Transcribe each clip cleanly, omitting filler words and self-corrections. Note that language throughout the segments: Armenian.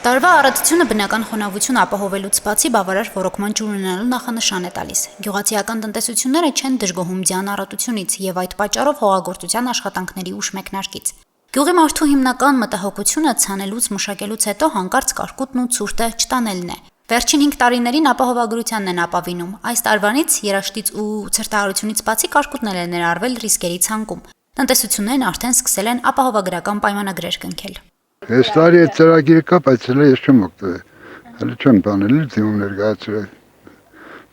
Տարվա առատությունը բնական խոնավություն ապահովելուց բացի բավարար ոռոգման ջուր ունենալու նախանշան է տալիս։ Գյուղացիական տնտեսությունները չեն դժգոհում ձյան առատությունից եւ այդ պատճառով հողագործության աշխատանքների ուշ մեկնարկից։ Գյուղի մարդու հիմնական մտահոգությունը ցանելուց մշակելուց հետո հանկարծ կարկուտն ու ցուրտը չտանելն է։ Վերջին 5 տարիներին ապահովագրությանն են ապավինում։ Այս տարվանից երաշտից ու ցրտահարությունից բացի կարկուտն է ներառվել ռիսկերի ցանկում։ Տնտեսություններն արդեն սկսել են ապահովագրական պայմանագրեր կնքել։ Այս տարի այդ ծրագիրը կա, բայց ես չեմ օգտվել։ Հələ չեմ բանել դիմում ներկայացրել։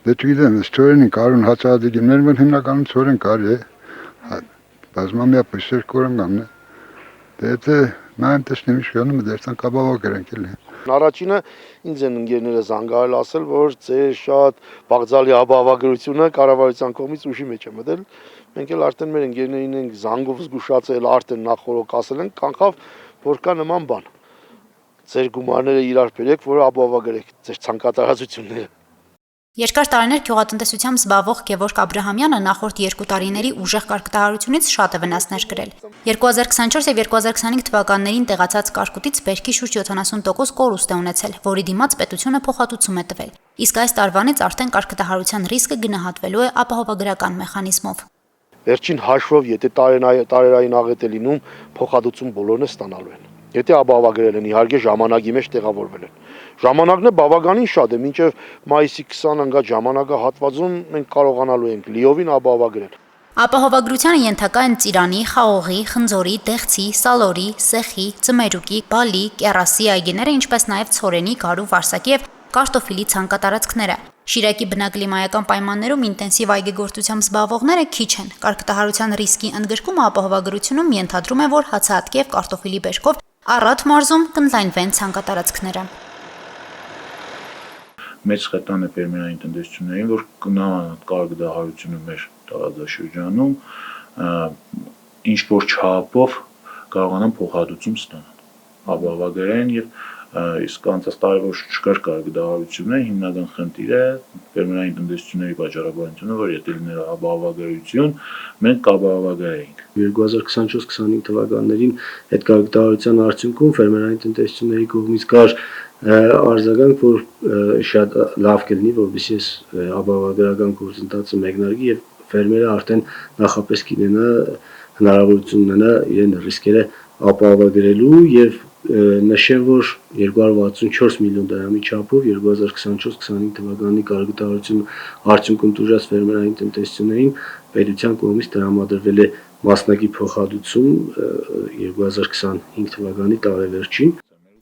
Դե չգիտեմ, ստորեն կարուն հացահատիկներ մեն հիմնականում ծորեն կարի է։ Բազմամյա պսեր կորեմ գամն է։ Դե նայեմ տեսնեմ իշխանում դերցան կապավագրենք էլի։ Առաջինը ինձ են ընկերները զանգարել ասել, որ ձեր շատ բաղձալի ապահովագրությունը կառավարության կողմից ուժի մեջ է մտել։ Մենք էլ արդեն մեր ընկերներին ենք զանգով զգուշացել, արդեն նախորոք ասել ենք, կանխավ որ կա նման բան։ Ձեր գումարները իրար բերեք, որ ապահովագրեք ձեր ցանկատարածությունները։ Երկար տարիներ գյուղատնտեսությամբ զբաղվող Գևորգ Աբրահամյանը նախորդ 2 տարիների ուժեղ կարկտահարությունից շատ է վնասներ կրել։ 2024 եւ 2025 թվականներին տեղացած կարկուտից բերքի շուրջ 70% կորուստ է ունեցել, որի դիմաց պետությունը փոխհատուցում է տվել։ Իսկ այս տարվանից արդեն կարկտահարության ռիսկը գնահատվելու է ապահովագրական մեխանիզմով։ Վերջին հաշվով, եթե տարերային աղետ է լինում, փոխհատուցում բոլորն է ստանալու են։ Եթե ապահովագրել են, իհարկե ժամանակի մեջ տեղավորվել են։ Ժամանակն է բավականին շատ է, մինչև մայիսի 20 ընկած ժամանակահատվածում մենք կարողանալու ենք լիովին ապահովագրել։ Ապահովագրությանը ենթակա են ծիրանի, խաղողի, խնձորի, դեղցի, սալորի, սեխի, ծմերուկի, բալի, կեռասի այգիները, ինչպես նաև ցորենի, գարու, վարսակի եւ կարտոֆիլի ցանկատարածքները։ Շիրակի բնակլիմայական պայմաններում ինտենսիվ այգեգործությամբ զբաղվողները քիչ են։ Կարկտահարության ռիսկի ընդգրկումը ապահովագրությունում ենթադրում է, որ հացահատկի եւ կարտոֆիլի բերքով առատ մարզում կընդլայնվեն ցանկատարածքները։ Մեծ խտան է ֆերմերային տնտեսություններին, որ կնամանան կարկտահարությունը մեր տարածաշրջանում, ինչ որ չափով կարողանան փոխհատուցում ստանալ, ապահովագրեն եւ իսկ անցած տարեվոր չկար կարկտահարությունը, հիմնական խնդիրը ֆերմերային տնտեսությունների պատճառաբանությունը, որ եթե լիներ ապահովագրություն, մենք կապահովագրեինք։ 2024-25 թվականներին այդ կարկտահարության արդյունքում ֆերմերային տնտեսությունների կողմից կար արձագանք, որ շատ լավ կլինի, որովհետեւ ես ապահովագրական գործընթացը մեկնարկի եւ ֆերմերը արդեն նախապես կինենա հնարավորություն ունենա իրեն ռիսկերը ապահովագրելու եւ նշեմ, որ 264 միլիոն դրամի չափով 2024-25 թվականի կարկտահարություն արդյունքում տուժած ֆերմերային տնտեսություններին պետության կողմից տրամադրվել է մասնակի փոխհատուցում 2025 թվականի տարեվերջին։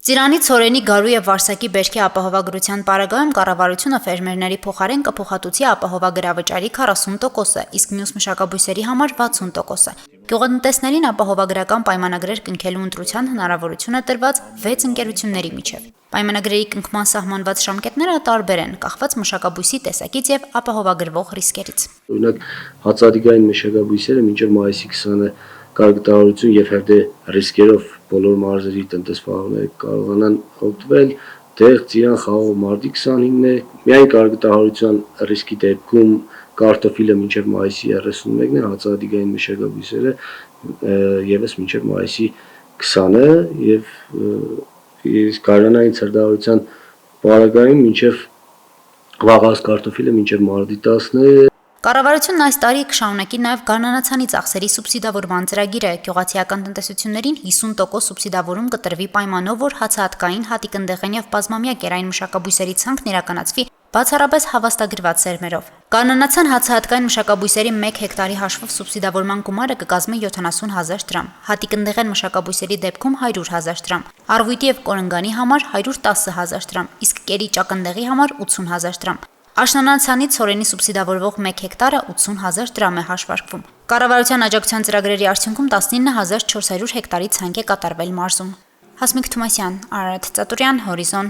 Ծիրանի, ցորենի, գարու եւ վարսակի բերքի ապահովագրության պարագայում կառավարությունը ֆերմերների փոխարեն կփոխհատուցի ապահովագրավճարի 40%-ը, իսկ մյուս մշակաբույսերի համար 60%-ը։ Գյուղատնտեսներին ապահովագրական պայմանագրեր կնքելու ընտրության հնարավորություն է տրված 6 ընկերությունների միջև։ Պայմանագրերի կնքման սահմանված ժամկետները տարբեր են, կախված մշակաբույսի տեսակից եւ ապահովագրվող ռիսկերից։ Օրինակ, հացադիկային մշակաբույսերը մինչև մայիսի 20-ը կարկտահարություն եւ հետո ռիսկերով բոլոր մարզերի տնտեսվարողները կարողանան օգտվել, դեղ ծիրան խաղող մարտի 25-ն է, միայն կարկտահարության ռիսկի դեպքում կարտոֆիլը մինչև մայիսի 31-ն է, հացադիկային մշակաբույսերը եւս մինչև մայիսի 20-ը եւ գարանային ցրտահարության պարագայում մինչև վաղած կարտոֆիլը մինչև մարտի 10-ն է։ Կառավարությունն այս տարի կշարունակի նաև գարնանացանի ծախսերի սուբսիդավորման ծրագիրը։ Գյուղացիական տնտեսություններին 50% սուբսիդավորում կտրվի պայմանով, որ հացահատկային, հատիկնդեղեն եւ բազմամյա կերային մշակաբույսերի ցանքն իրականացվի բացառապես հավաստագրված սերմերով։ Գարնանացան հացահատկային մշակաբույսերի 1 հեկտարի հաշվով սուբսիդավորման գումարը կկազմի 70,000 դրամ, հատիկնդեղեն մշակաբույսերի դեպքում 100,000 դրամ, արվույտի եւ կորնգանի համար 110,000 դրամ, իսկ կերի ճակնդեղի համար 80,000 դրամ։ Աշնանացանի ցորենի սուբսիդավորվող 1 հեկտարը 80,000 դրամ է հաշվարկվում։ Կառավարության աջակցության ծրագրերի արդյունքում 19,400 հեկտարի ցանկ է կատարվել մարզում։ Հասմիկ Թումասյան, Արարատ Ծատուրյան, Հորիզոն։